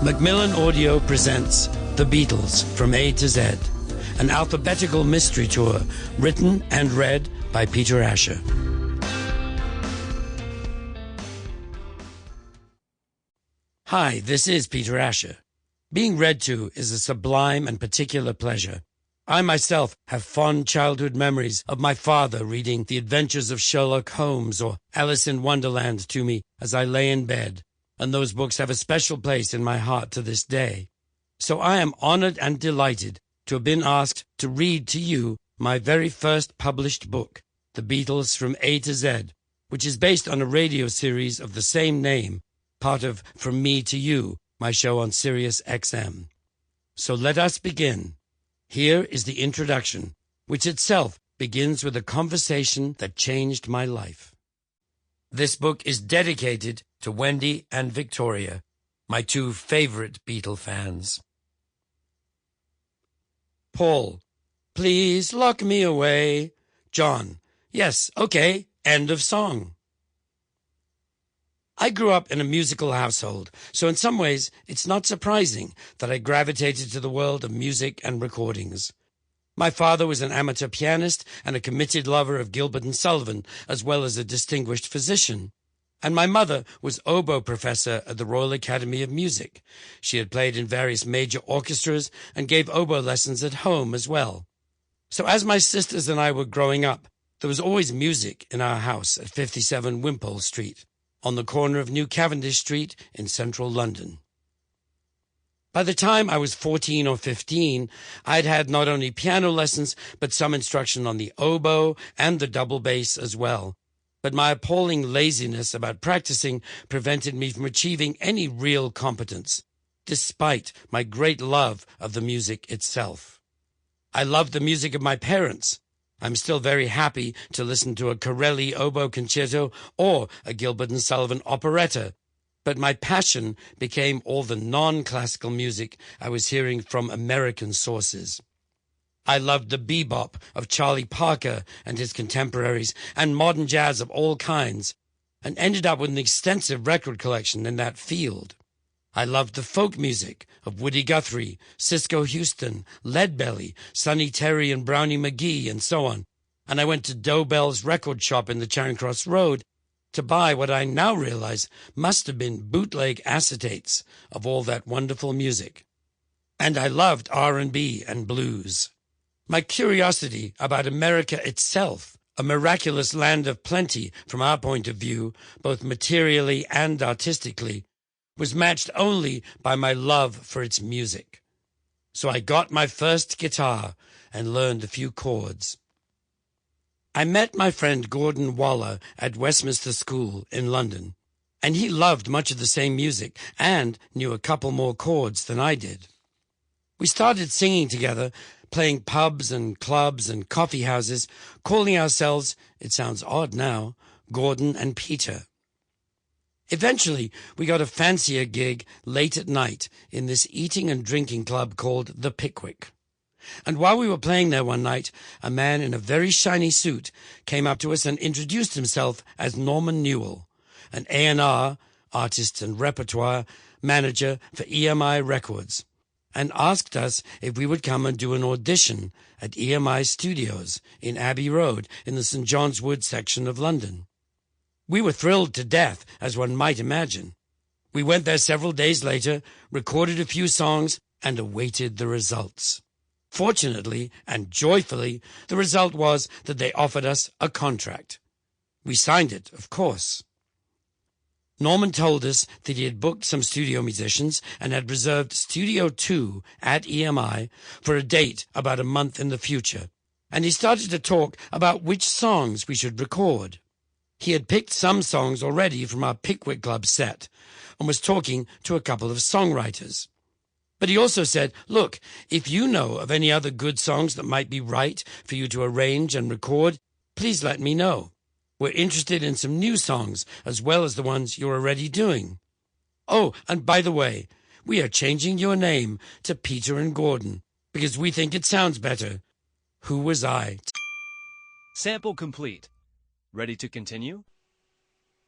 Macmillan Audio presents The Beatles from A to Z, an alphabetical mystery tour written and read by Peter Asher. Hi, this is Peter Asher. Being read to is a sublime and particular pleasure. I myself have fond childhood memories of my father reading The Adventures of Sherlock Holmes or Alice in Wonderland to me as I lay in bed, and those books have a special place in my heart to this day. So I am honored and delighted to have been asked to read to you my very first published book, The Beatles from A to Z, which is based on a radio series of the same name, part of From Me to You, my show on Sirius XM. So let us begin. Here is the introduction, which itself begins with a conversation that changed my life. This book is dedicated to Wendy and Victoria, my two favorite Beatle fans. Paul, please lock me away. John, yes, okay, end of song. I grew up in a musical household, so in some ways it's not surprising that I gravitated to the world of music and recordings. My father was an amateur pianist and a committed lover of Gilbert and Sullivan, as well as a distinguished physician. And my mother was oboe professor at the Royal Academy of Music. She had played in various major orchestras and gave oboe lessons at home as well. So as my sisters and I were growing up, there was always music in our house at 57 Wimpole Street, on the corner of New Cavendish Street in central London. By the time I was 14 or 15, I'd had not only piano lessons, but some instruction on the oboe and the double bass as well. But my appalling laziness about practicing prevented me from achieving any real competence, despite my great love of the music itself. I loved the music of my parents. I'm still very happy to listen to a Corelli oboe concerto or a Gilbert and Sullivan operetta, but my passion became all the non-classical music I was hearing from American sources. I loved the bebop of Charlie Parker and his contemporaries and modern jazz of all kinds, and ended up with an extensive record collection in that field. I loved the folk music of Woody Guthrie, Cisco Houston, Leadbelly, Sonny Terry and Brownie McGee, and so on, and I went to Dobell's record shop in the Charing Cross Road to buy what I now realize must have been bootleg acetates of all that wonderful music. And I loved R&B and blues. My curiosity about America itself, a miraculous land of plenty from our point of view, both materially and artistically, was matched only by my love for its music. So I got my first guitar and learned a few chords. I met my friend Gordon Waller at Westminster School in London, and he loved much of the same music and knew a couple more chords than I did. We started singing together, playing pubs and clubs and coffee houses, calling ourselves, it sounds odd now, Gordon and Peter. Eventually, we got a fancier gig late at night in this eating and drinking club called The Pickwick. And while we were playing there one night, a man in a very shiny suit came up to us and introduced himself as Norman Newell, an A&R, artist and repertoire, manager for EMI Records, and asked us if we would come and do an audition at EMI Studios in Abbey Road in the St. John's Wood section of London. We were thrilled to death, as one might imagine. We went there several days later, recorded a few songs, and awaited the results. Fortunately and joyfully, the result was that they offered us a contract. We signed it, of course. Norman told us that he had booked some studio musicians and had reserved Studio 2 at EMI for a date about a month in the future, and he started to talk about which songs we should record. He had picked some songs already from our Pickwick Club set and was talking to a couple of songwriters. But he also said, look, if you know of any other good songs that might be right for you to arrange and record, please let me know. We're interested in some new songs as well as the ones you're already doing. Oh, and by the way, we are changing your name to Peter and Gordon because we think it sounds better. Who was I? Sample complete. Ready to continue?